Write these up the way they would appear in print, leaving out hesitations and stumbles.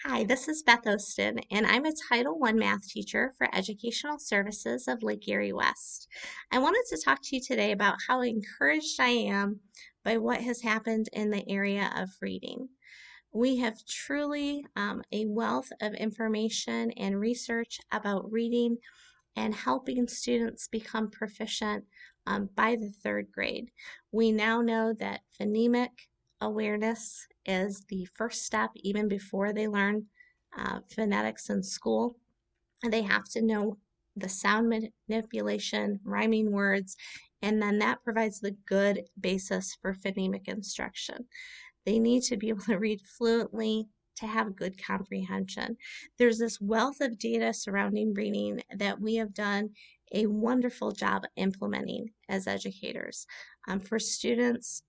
Hi, this is Beth Ostin, and I'm a Title I math teacher for Educational Services of Lake Erie West. I wanted to talk to you today about how encouraged I am by what has happened in the area of reading. We have truly a wealth of information and research about reading and helping students become proficient by the third grade. We now know that phonemic awareness is the first step even before they learn phonetics in school. They have to know the sound manipulation, rhyming words, and then that provides the good basis for phonemic instruction. They need to be able to read fluently to have good comprehension. There's this wealth of data surrounding reading that we have done a wonderful job implementing as educators. For students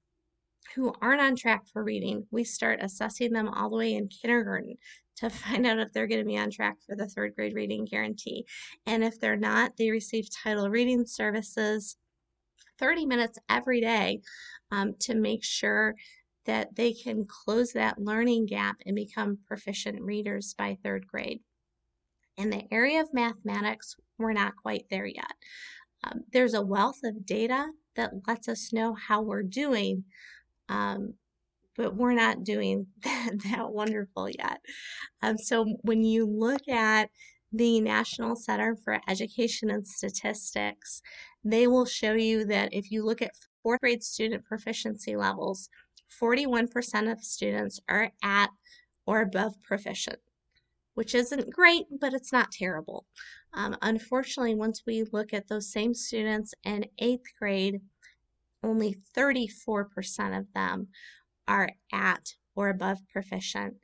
who aren't on track for reading, we start assessing them all the way in kindergarten to find out if they're going to be on track for the third grade reading guarantee. And if they're not, they receive title reading services 30 minutes every day to make sure that they can close that learning gap and become proficient readers by third grade. In the area of mathematics, we're not quite there yet. There's a wealth of data that lets us know how we're doing, um, but we're not doing that wonderful yet. So when you look at the National Center for Education and Statistics, they will show you that if you look at fourth grade student proficiency levels, 41% of students are at or above proficient, which isn't great, but it's not terrible. Unfortunately, once we look at those same students in eighth grade, only 34% of them are at or above proficient.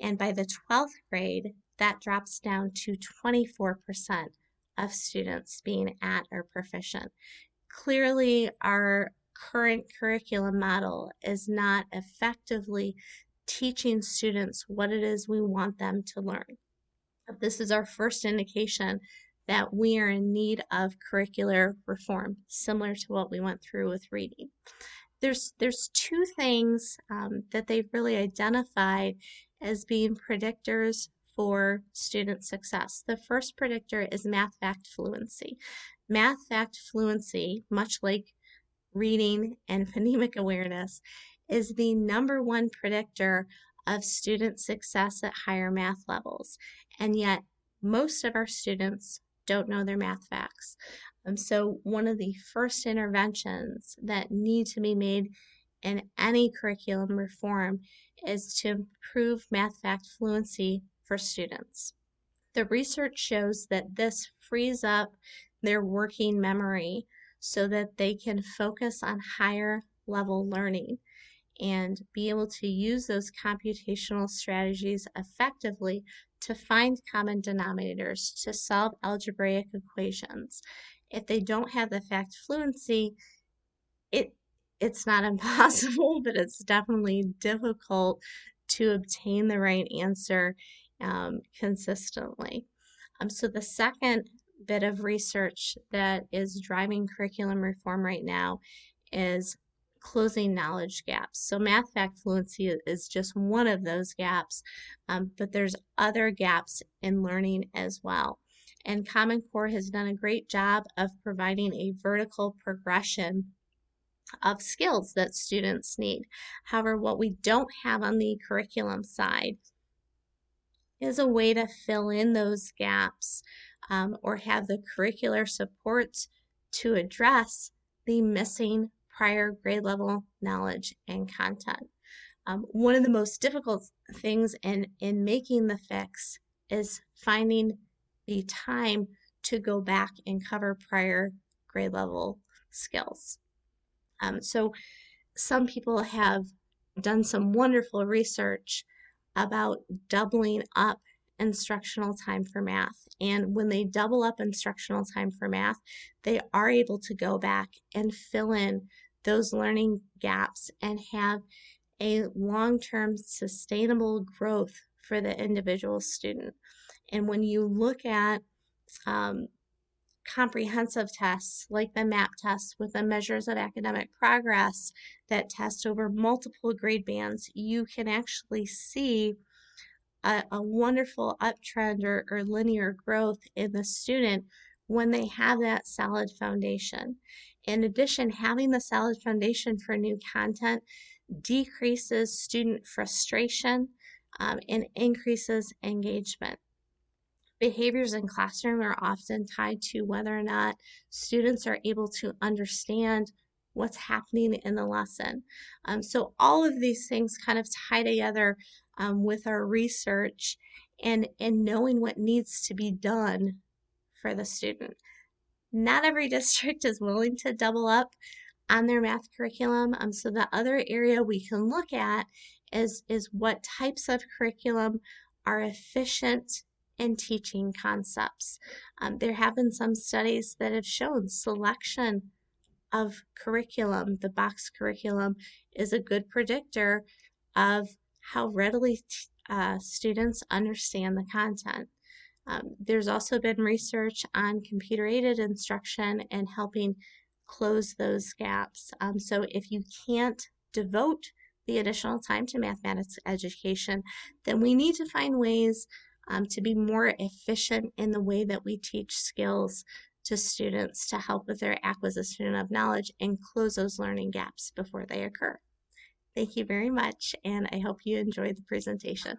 And by the 12th grade, that drops down to 24% of students being at or proficient. Clearly, our current curriculum model is not effectively teaching students what it is we want them to learn. This is our first indication that we are in need of curricular reform, similar to what we went through with reading. There's two things that they've really identified as being predictors for student success. The first predictor is math fact fluency. Math fact fluency, much like reading and phonemic awareness, is the number one predictor of student success at higher math levels. And yet, most of our students don't know their math facts. So one of the first interventions that need to be made in any curriculum reform is to improve math fact fluency for students. The research shows that this frees up their working memory so that they can focus on higher level learning and be able to use those computational strategies effectively to find common denominators to solve algebraic equations. If they don't have the fact fluency, it it's not impossible, but it's definitely difficult to obtain the right answer consistently. So the second bit of research that is driving curriculum reform right now is closing knowledge gaps. So math fact fluency is just one of those gaps, but there's other gaps in learning as well. And Common Core has done a great job of providing a vertical progression of skills that students need. However, what we don't have on the curriculum side is a way to fill in those gaps or have the curricular support to address the missing prior grade level knowledge and content. One of the most difficult things in making the fix is finding the time to go back and cover prior grade level skills. So some people have done some wonderful research about doubling up instructional time for math. And when they double up instructional time for math, they are able to go back and fill in those learning gaps and have a long-term sustainable growth for the individual student. And when you look at um, comprehensive tests like the MAP test with the measures of academic progress that test over multiple grade bands, you can actually see a wonderful uptrend or linear growth in the student when they have that solid foundation. In addition, having the solid foundation for new content decreases student frustration and increases engagement. Behaviors in classroom are often tied to whether or not students are able to understand what's happening in the lesson. So all of these things kind of tie together with our research and knowing what needs to be done for the student. Not every district is willing to double up on their math curriculum. So the other area we can look at is what types of curriculum are efficient in teaching concepts. There have been some studies that have shown selection of curriculum, the box curriculum, is a good predictor of how readily students understand the content. There's also been research on computer-aided instruction and helping close those gaps. So if you can't devote the additional time to mathematics education, then we need to find ways to be more efficient in the way that we teach skills to students to help with their acquisition of knowledge and close those learning gaps before they occur. Thank you very much, and I hope you enjoyed the presentation.